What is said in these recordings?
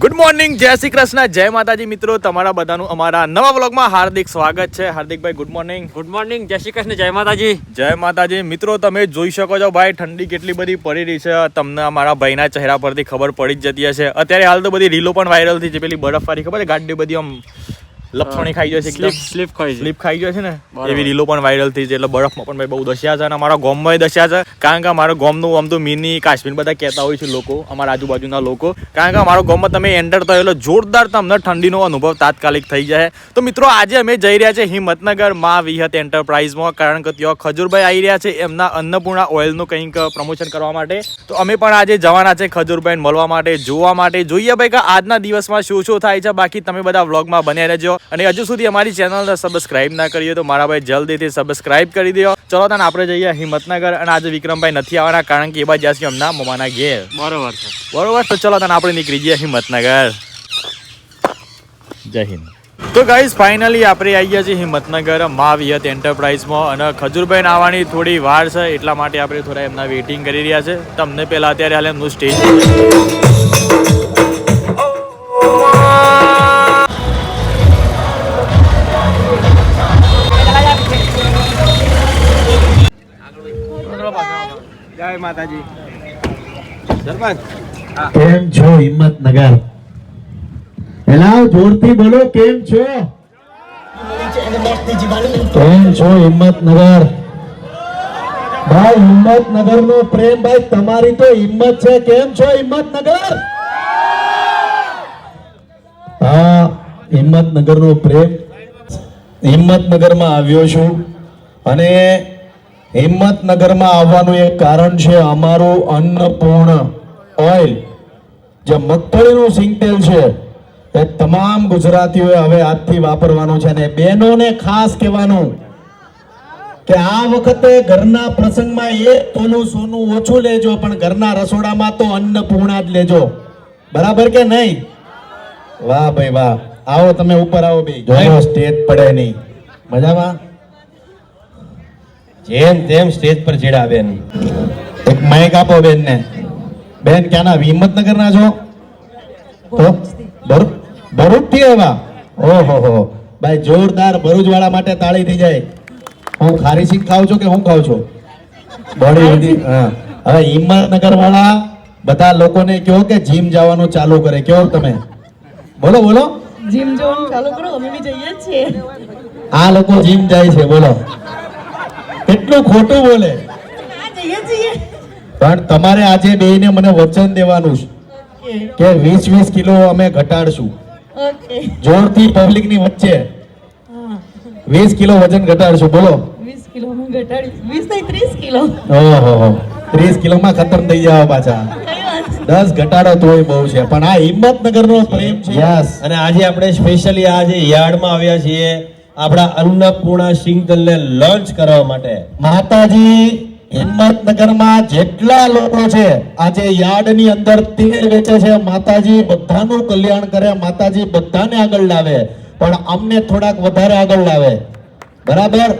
Good morning, જય શ્રી કૃષ્ણ, જય માતાજી મિત્રો. તમારા બધાનું અમારા નવા વ્લોગમાં હાર્દિક સ્વાગત છે. હાર્દિકભાઈ ગુડ મોર્નિંગ. ગુડ મોર્નિંગ, જય શ્રી કૃષ્ણ, જય માતાજી. જય માતાજી મિત્રો. તમે જોઈ શકો છો ભાઈ, ઠંડી કેટલી બધી પડી રહી છે. તમને અમારા ભાઈના ચહેરા પરથી ખબર પડી જ જતી હશે. અત્યારે હાલ તો બધી રીલો પણ વાયરલ થઈ છે. પેલી બરફવાળી ખબર છે, ગાડી બધી આમ લપસણી ખાઈ જાય છે, સ્લીપ ખાઈ જાય છે ને, એવી રીલો પણ વાયરલ થઈ છે. એટલે બરફમાં પણ ભાઈ બહુ દસ્યા છે અને અમારા ગામમાં દસ્યા છે. કારણ કે અમારા ગામનું આમ તો મિની કાશ્મીર બધા કહેતા હોય છે લોકો, અમારા આજુબાજુના લોકો. કારણ કે અમારા ગામમાં તમે એન્ટર થયો એટલે જોરદાર તમને ઠંડીનો અનુભવ તાત્કાલિક થઈ જાય. તો મિત્રો આજે અમે જઈ રહ્યા છે હિંમતનગર માં વિહત એન્ટરપ્રાઇઝમાં. કારણ કે ત્યાં ખજૂરભાઈ આવી રહ્યા છે એમના અન્નપૂર્ણા ઓઇલનું કંઈક પ્રમોશન કરવા માટે. તો અમે પણ આજે જવાના છે ખજૂરભાઈને મળવા માટે, જોવા માટે. જોઈએ ભાઈ કે આજના દિવસમાં શું શું થાય છે. બાકી તમે બધા વ્લોગમાં બન્યા રહેજો. અને હજુ સુધી અમારી ચેનલને સબસ્ક્રાઇબ ના કરી હોય તો મારા ભાઈ જલ્દીથી સબસ્ક્રાઇબ કરી દો. ચલો તને આપણે જઈએ હિંમતનગર. અને આજે વિક્રમભાઈ નથી આવવાના કારણ કે એ બાજુ જશે એમના મમ્માના ઘેર. બરોબર છે, બરોબર. તો ચલો તને આપણે નીકળી જઈએ હિંમતનગર. જય હિન્દ. તો ગાઈઝ ફાઇનલી આપણે આવી ગયા છીએ હિંમતનગર માં વિહત એન્ટરપ્રાઇઝમાં. અને ખજૂરભાઈને આવવાની થોડી વાર છે એટલા માટે આપણે થોડા એમના વેઇટિંગ કરી રહ્યા છે. તમને પહેલા અત્યારે હાલ એમનું સ્ટેજ જય માતાજી. સરપંચ કેમ છો હિંમતનગર? હેલાવ જોરથી બોલો, કેમ છો? કેમ છો હિંમતનગર? ભાઈ હિંમતનગર નો પ્રેમ, ભાઈ તમારી તો હિંમત છે. કેમ છો હિંમતનગર? હા, હિંમતનગર નો પ્રેમ. હિંમતનગર માં આવ્યો છું અને હિંમતનગરમાં આવવાનું એક કારણ છે અમારું અન્નપૂર્ણ ઓઇલ, જે મગફળીનું સિંગતેલ છે એ તમામ ગુજરાતીઓએ હવે આજથી વાપરવાનું છે. અને બહેનોને ખાસ કહેવાનું કે આ વખતે ઘરના પ્રસંગમાં એક તોલું સોનું ઓછું લેજો, પણ ઘરના રસોડામાં તો અન્નપૂર્ણા જ લેજો. બરાબર કે નહીં? વાહ ભાઈ વાહ. આવો તમે ઉપર આવો ભાઈ, જો સ્ટેજ પડે નહીં. મજામાં? જેમ તેમ સ્ટેજ પર ચડાવે બેન. એક માઇક આપો બેન ને. બેન ક્યાંના? હિંમતનગર ના છો? તો ભરૂચ થી આવ્યા? ઓહો હો ભાઈ, જોરદાર. ભરૂચ વાળા માટે તાળી થઈ જાય. હું ખારી સિંગ ખાવ છું કે હું ખાવ છું? બોડી બધી. હા, હવે હિંમતનગર વાળા બધા લોકોને કહો કે જીમ જવાનું ચાલુ કરે. કહો તમે, બોલો બોલો. જીમ જવાનું ચાલુ કરો, અમે બી જઈએ જ છીએ. આ લોકો જીમ જાય છે, બોલો. કેટલું ખોટું બોલે. પણ તમારે આજે બેયને મને વચન દેવાનું છે કે 20 કિલો અમે ઘટાડશું. જોરથી પબ્લિક ની વચ્ચે 20 કિલો વજન ઘટાડશું. બોલો. 20 કિલો અમે ઘટાડીશું. 20 નહીં 30 કિલો. ઓહો, 30 કિલોમાં ખતમ થઈ જાવ પાછા. 10 ઘટાડો તોય બહુ છે. પણ આ હિંમતનગર નો પ્રેમ છે. યસ. અને આજે આપણે સ્પેશિયલી આજે યાર્ડમાં આવ્યા છીએ આપણા અન્નપૂર્ણા સિંગતેલને લોન્ચ કરવા માટે. માતાજી હિંમતનગરમાં જેટલા લોકો છે આજે યાર્ડ ની અંદર તેલ વેચે છે, માતાજી બધાનું કલ્યાણ કરે. માતાજી બધાને આગળ લાવે, પણ અમને થોડાક વધારે આગળ લાવે. બરાબર?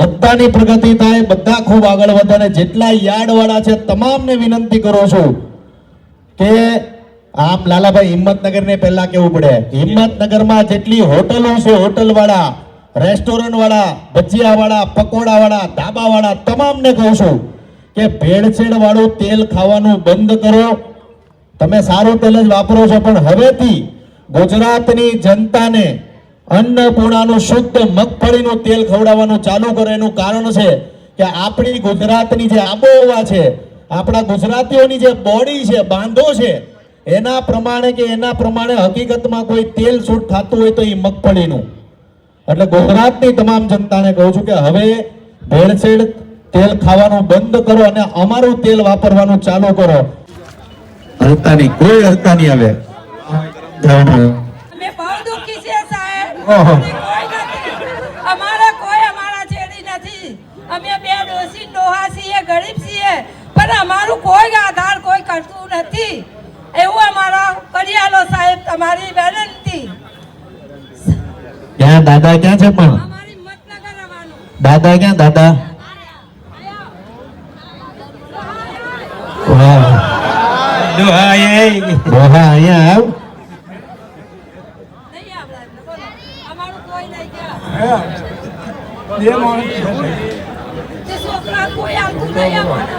બધાની પ્રગતિ થાય, બધા ખૂબ આગળ વધે. અને જેટલા યાર્ડ વાળા છે તમામને વિનંતી કરું છું કે આમ લાલાભાઈ હિંમતનગર ને પહેલા કેવું પડે, હિંમતનગરમાં જેટલી હોટલો છે, હોટલ વાળા, રેસ્ટોરન્ટ વાળા, ભજીયા વાળા, પકોડા વાળા, ધાબા વાળા, તમામને કહું છું કે ભેળસેળ વાળું તેલ ખાવાનું બંધ કરો. તમે સારું તેલ જ વાપરો છો, પણ હવેથી ગુજરાતની જનતાને અન્નપૂર્ણાનું શુદ્ધ મગફળીનું તેલ ખવડાવવાનું ચાલુ કરો. એનું કારણ છે કે આપણી ગુજરાતની જે આબોહવા છે, આપણા ગુજરાતીઓની જે બોડી છે, બાંધો છે, એના પ્રમાણે હકીકતમાં કોઈ તેલ શૂટ થતું હોય તો એ મગફળીનું. એટલે ગુજરાતની તમામ જનતાને કહું છું કે હવે ભેળસેળ તેલ ખાવાનું બંધ કરો અને અમારું તેલ વાપરવાનું ચાલુ કરો. હલતા નહીં, કોઈ હલતા નહીં. હવે અમે બહુ દુખી છે સાહેબ. અમારા કોઈ અમારા જેડી નથી. અમે બે ડોસી ડોહા છીએ, ગરીબ છીએ, પણ અમારું કોઈ આધાર કોઈ કરતું નથી. એવું અમારા કરિયાલો સાહેબ, તમારી વિનંતી. ક્યાં દાદા ક્યાં છે? પણ અમારી હિંમતનગર આવવાનું. દાદા ક્યાં? દાદા વાહ ડોહા અહીંયા આવ. નહીં આવડે એમને, બોલો. અમારું કોઈ નહીં ગયા. તે છોકરા કોઈ આવતું નહીં અમારે.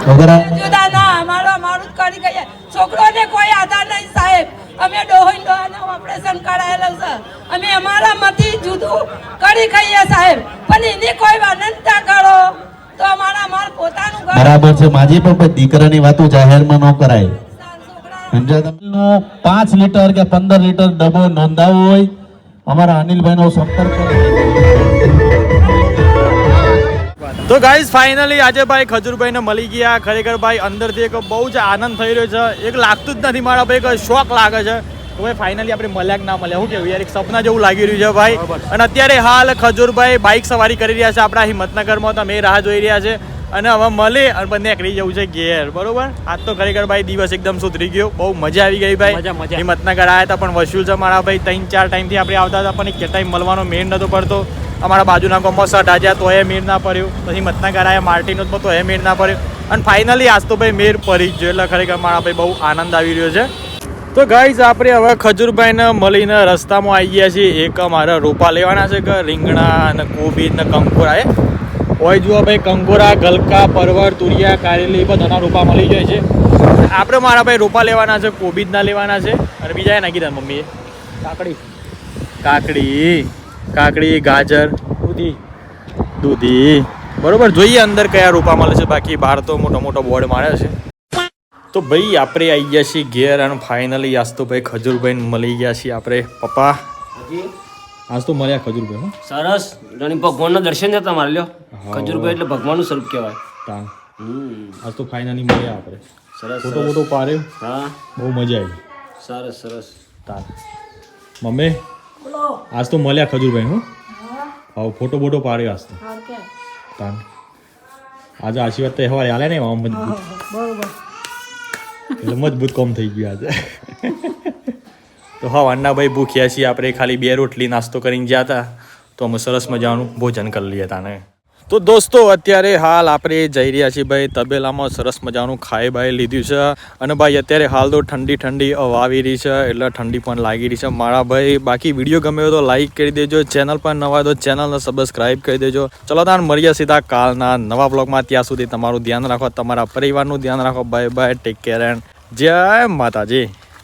વગર જુદા ના અમારું જ કરી ગઈએ. છોકરોને કોઈ આધાર નહીં સાહેબ. અમે ડોહાનું ઓપરેશન કરાયેલું છે. અમે અમારા માંથી જુદું કરી ખાઈએ સાહેબ. પણ એની કોઈ અનંતતા કરો તો અમાર પોતાનું ઘર બરાબર છે માજી, પણ દીકરાની વાતો જાહેરમાં ન કરાય. છોકરા સમજ્યા તમે? 5 લીટર કે 15 લીટર ડબ્બો નોંધાવો હોય અમારા અનિલભાઈનો સંપર્ક કરો. તો ગાઈઝ ફાઇનલી આજે ભાઈ ખજૂરભાઈને મળી ગયા. ખરેખર ભાઈ અંદરથી એક બહુ જ આનંદ થઈ રહ્યો છે. એક લાગતું જ નથી મારા ભાઈ, એક શોખ લાગે છે તો ભાઈ ફાઇનલી આપણે મળ્યા કે ના મળ્યા, શું કેવું યાર, એક સપના જેવું લાગી રહ્યું છે ભાઈ. અને અત્યારે હાલ ખજૂરભાઈ બાઇક સવારી કરી રહ્યા છે આપણા હિંમતનગરમાં, તો અમે રાહ જોઈ રહ્યા છે અને હવે મળે અને બંને નીકળી જવું છે ઘેર. બરોબર, આજ તો ખરેખર ભાઈ દિવસ એકદમ સુધરી ગયો, બહુ મજા આવી ગઈ ભાઈ. મજા. હિંમતનગર આવ્યા હતા પણ વસૂલ છે મારા ભાઈ, 3-4 ટાઈમથી આપણે આવતા હતા પણ એક ટાઈમ મળવાનો મેળ નતો પડતો. અમારા બાજુના ગામમાં સટ આજા તો એ મેળ ના પડ્યું, પછી હિંમતનગર આવ્યા માર્ટિનો તો એ મેળ ના પડ્યો અને ફાઇનલી આજ તો ભાઈ મેળ પડી જ ગયો. એટલે ખરેખર મારા ભાઈ બહુ આનંદ આવી રહ્યો છે. તો ગાઈઝ આપણે હવે ખજૂરભાઈને મળીને રસ્તામાં આવી ગયા છીએ. એક અમારે રોપા લેવાના છે કે રીંગણા અને કોબી ને કંકોરા. હોય જુઓ ભાઈ, કંકોરા, ગલકા, પરવર, તુરિયા, કારેલી બધાના રોપા મળી જાય છે. આપણે મારા ભાઈ રોપા લેવાના છે, કોબીજના લેવાના છે અને બીજા નાખી દીધા મમ્મીએ કાકડી, ગાજર, દૂધી. બરોબર, જોઈએ અંદર કયા રોપા મળે છે. બાકી બહાર તો મોટો બોર્ડ માર્યો છે. તો ભાઈ આપણે આવી ગયા છીએ ઘેર અને ફાઇનલી આજ તો ભાઈ ખજૂરભાઈ મળી ગયા છીએ આપણે. પપ્પા આજ તો મળ્યા ખજૂરભાઈ. હો સરસ ગણી ભગવાનના દર્શન થતા મારે લ્યો. ખજૂરભાઈ એટલે ભગવાનનું સ્વરૂપ કહેવાય. તાન આજ તો ફાઇનલી મળ્યા આપણે. સરસ ફોટો પાડ્યો, હા બહુ મજા આવી. સરસ તાન મમ્મી આજ તો મળ્યા ખજૂરભાઈ. હું હા ફોટો પાડ્યો આજ તો. તાન આજે આશીર્વાદ તો એવા આલે ને મજબૂત, એટલે મજબૂત કામ થઈ ગયું આજે. તો હા અન્નાભાઈ ભૂખ્યા છીએ આપણે, ખાલી 2 રોટલી નાસ્તો કરીને ગયા હતા તો અમે સરસ મજાનું ભોજન કરી લઈએ તાને. તો દોસ્તો અત્યારે હાલ આપણે જઈ રહ્યા છીએ ભાઈ તબેલામાં. સરસ મજાનું ખાઈ બાઈ લીધું છે અને ભાઈ અત્યારે હાલ તો ઠંડી હવા આવી રહી છે એટલે ઠંડી પણ લાગી રહી છે મારા ભાઈ. બાકી વિડીયો ગમે તો લાઈક કરી દેજો, ચેનલ પર નવા તો ચેનલને સબસ્ક્રાઈબ કરી દેજો. ચલો તાન મળીએ સીધા કાલના નવા બ્લોગમાં. ત્યાં સુધી તમારું ધ્યાન રાખો, તમારા પરિવારનું ધ્યાન રાખો. Bye bye, take care and જય માતાજી.